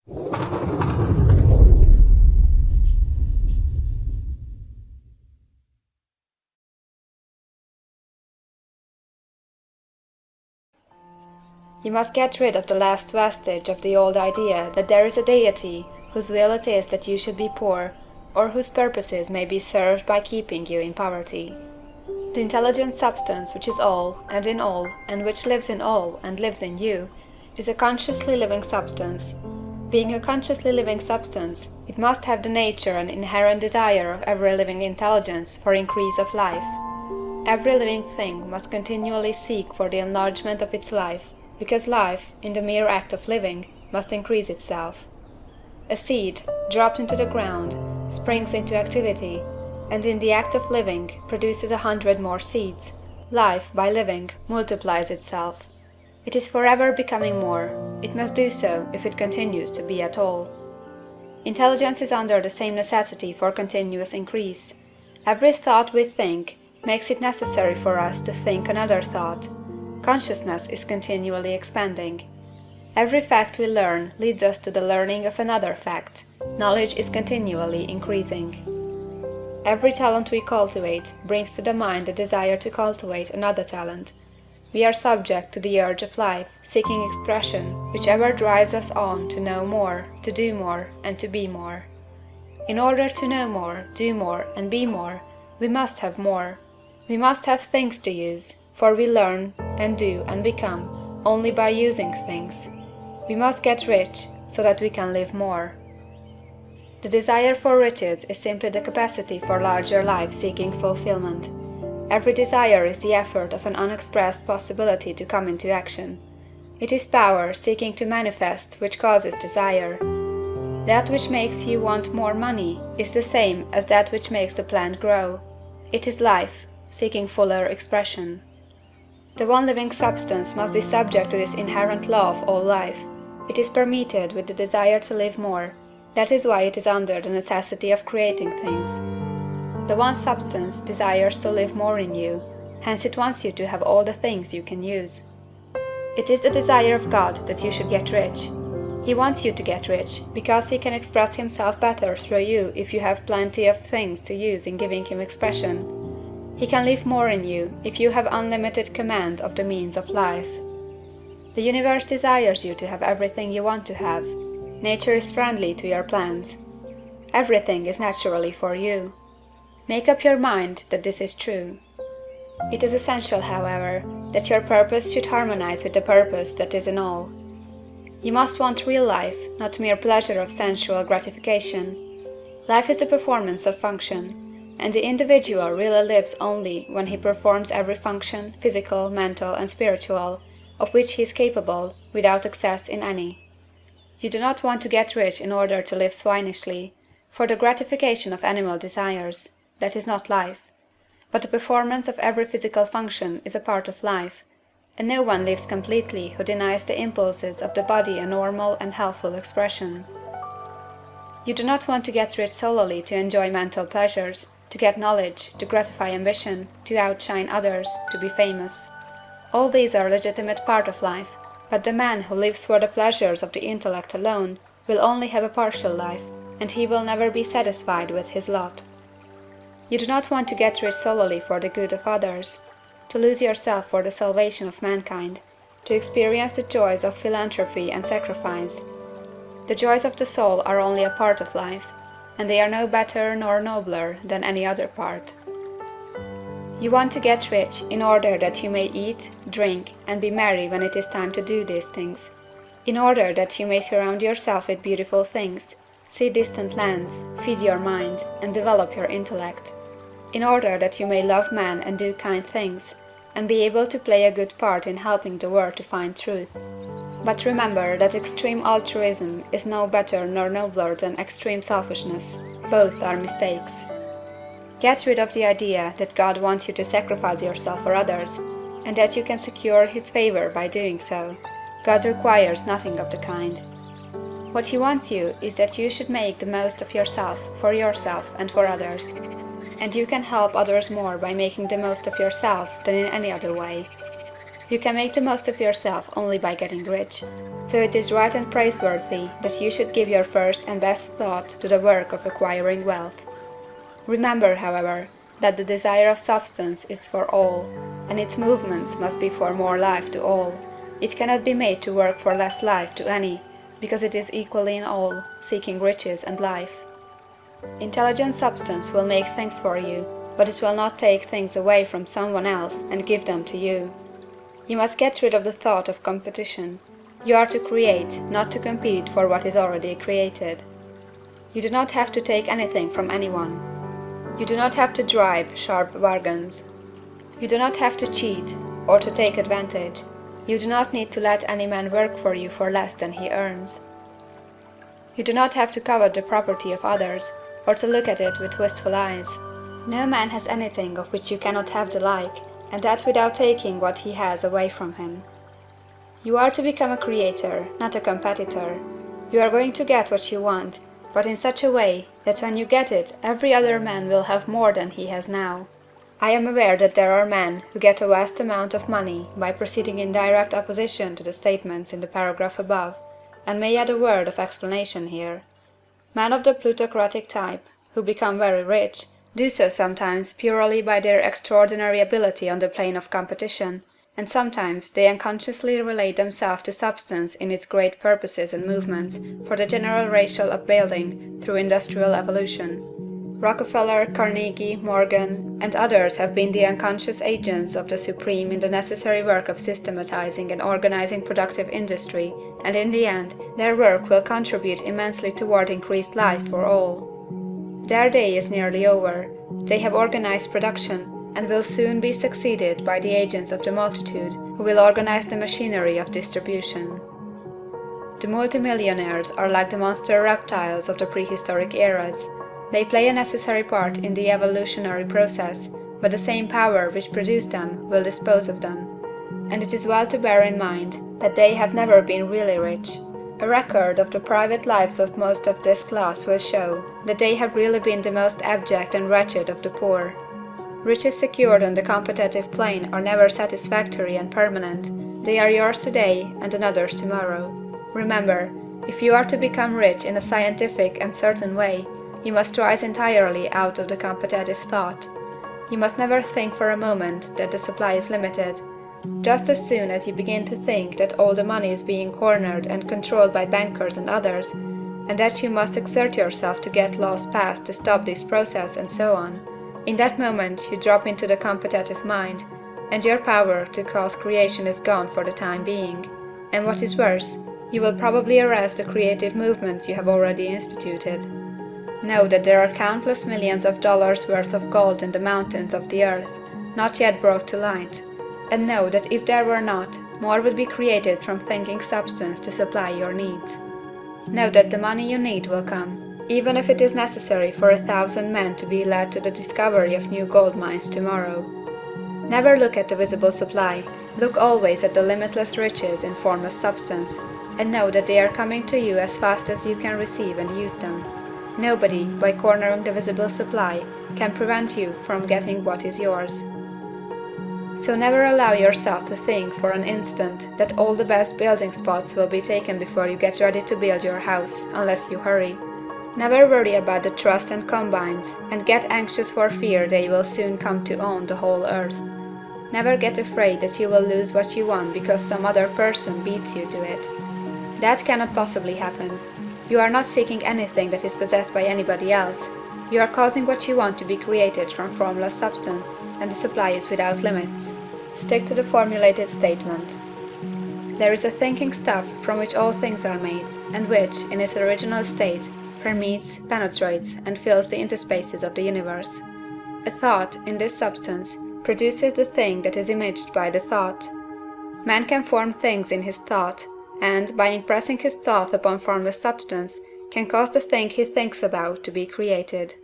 You must get rid of the last vestige of the old idea that there is a deity whose will it is that you should be poor, or whose purposes may be served by keeping you in poverty. The intelligent substance which is all, and in all, and which lives in all, and lives in you, is a consciously living substance. Being a consciously living substance, it must have the nature and inherent desire of every living intelligence for increase of life. Every living thing must continually seek for the enlargement of its life, because life, in the mere act of living, must increase itself. A seed, dropped into the ground, springs into activity, and in the act of living produces 100 more seeds. Life, by living, multiplies itself. It is forever becoming more. It must do so if it continues to be at all. Intelligence is under the same necessity for continuous increase. Every thought we think makes it necessary for us to think another thought. Consciousness is continually expanding. Every fact we learn leads us to the learning of another fact. Knowledge is continually increasing. Every talent we cultivate brings to the mind the desire to cultivate another talent. We are subject to the urge of life, seeking expression, which ever drives us on to know more, to do more, and to be more. In order to know more, do more, and be more, we must have more. We must have things to use, for we learn, and do, and become, only by using things. We must get rich, so that we can live more. The desire for riches is simply the capacity for larger life seeking fulfillment. Every desire is the effort of an unexpressed possibility to come into action. It is power seeking to manifest which causes desire. That which makes you want more money is the same as that which makes the plant grow. It is life, seeking fuller expression. The one living substance must be subject to this inherent law of all life. It is permeated with the desire to live more. That is why it is under the necessity of creating things. The one substance desires to live more in you, hence it wants you to have all the things you can use. It is the desire of God that you should get rich. He wants you to get rich, because he can express himself better through you if you have plenty of things to use in giving him expression. He can live more in you if you have unlimited command of the means of life. The universe desires you to have everything you want to have. Nature is friendly to your plans. Everything is naturally for you. Make up your mind that this is true. It is essential, however, that your purpose should harmonize with the purpose that is in all. You must want real life, not mere pleasure of sensual gratification. Life is the performance of function, and the individual really lives only when he performs every function, physical, mental, and spiritual, of which he is capable, without excess in any. You do not want to get rich in order to live swinishly, for the gratification of animal desires. That is not life. But the performance of every physical function is a part of life, and no one lives completely who denies the impulses of the body a normal and healthful expression. You do not want to get rich solely to enjoy mental pleasures, to get knowledge, to gratify ambition, to outshine others, to be famous. All these are a legitimate part of life, but the man who lives for the pleasures of the intellect alone will only have a partial life, and he will never be satisfied with his lot. You do not want to get rich solely for the good of others, to lose yourself for the salvation of mankind, to experience the joys of philanthropy and sacrifice. The joys of the soul are only a part of life, and they are no better nor nobler than any other part. You want to get rich in order that you may eat, drink, and be merry when it is time to do these things, in order that you may surround yourself with beautiful things, see distant lands, feed your mind, and develop your intellect, in order that you may love man and do kind things, and be able to play a good part in helping the world to find truth. But remember that extreme altruism is no better nor nobler than extreme selfishness. Both are mistakes. Get rid of the idea that God wants you to sacrifice yourself for others, and that you can secure His favor by doing so. God requires nothing of the kind. What He wants you is that you should make the most of yourself and for others. And you can help others more by making the most of yourself than in any other way. You can make the most of yourself only by getting rich. So it is right and praiseworthy that you should give your first and best thought to the work of acquiring wealth. Remember, however, that the desire of substance is for all, and its movements must be for more life to all. It cannot be made to work for less life to any, because it is equally in all, seeking riches and life. Intelligent substance will make things for you, but it will not take things away from someone else and give them to you. You must get rid of the thought of competition. You are to create, not to compete for what is already created. You do not have to take anything from anyone. You do not have to drive sharp bargains. You do not have to cheat or to take advantage. You do not need to let any man work for you for less than he earns. You do not have to covet the property of others or to look at it with wistful eyes. No man has anything of which you cannot have the like, and that without taking what he has away from him. You are to become a creator, not a competitor. You are going to get what you want, but in such a way that when you get it every other man will have more than he has now. I am aware that there are men who get a vast amount of money by proceeding in direct opposition to the statements in the paragraph above, and may add a word of explanation here. Men of the plutocratic type, who become very rich, do so sometimes purely by their extraordinary ability on the plane of competition, and sometimes they unconsciously relate themselves to substance in its great purposes and movements for the general racial upbuilding through industrial evolution. Rockefeller, Carnegie, Morgan, and others have been the unconscious agents of the supreme in the necessary work of systematizing and organizing productive industry, and in the end, their work will contribute immensely toward increased life for all. Their day is nearly over. They have organized production, and will soon be succeeded by the agents of the multitude, who will organize the machinery of distribution. The multimillionaires are like the monster reptiles of the prehistoric eras. They play a necessary part in the evolutionary process, but the same power which produced them will dispose of them. And it is well to bear in mind that they have never been really rich. A record of the private lives of most of this class will show that they have really been the most abject and wretched of the poor. Riches secured on the competitive plane are never satisfactory and permanent. They are yours today and another's tomorrow. Remember, if you are to become rich in a scientific and certain way, you must rise entirely out of the competitive thought. You must never think for a moment that the supply is limited. Just as soon as you begin to think that all the money is being cornered and controlled by bankers and others, and that you must exert yourself to get laws passed to stop this process and so on, in that moment you drop into the competitive mind, and your power to cause creation is gone for the time being, and what is worse, you will probably arrest the creative movements you have already instituted. Know that there are countless millions of dollars worth of gold in the mountains of the earth, not yet brought to light, and know that if there were not, more would be created from thinking substance to supply your needs. Know that the money you need will come, even if it is necessary for 1,000 men to be led to the discovery of new gold mines tomorrow. Never look at the visible supply, look always at the limitless riches in formless substance, and know that they are coming to you as fast as you can receive and use them. Nobody, by cornering the visible supply, can prevent you from getting what is yours. So never allow yourself to think for an instant that all the best building spots will be taken before you get ready to build your house, unless you hurry. Never worry about the trust and combines, and get anxious for fear they will soon come to own the whole earth. Never get afraid that you will lose what you want because some other person beats you to it. That cannot possibly happen. You are not seeking anything that is possessed by anybody else. You are causing what you want to be created from formless substance, and the supply is without limits. Stick to the formulated statement. There is a thinking stuff from which all things are made, and which, in its original state, permeates, penetrates, and fills the interspaces of the universe. A thought, in this substance, produces the thing that is imaged by the thought. Man can form things in his thought, and, by impressing his thought upon formless substance, can cause the thing he thinks about to be created.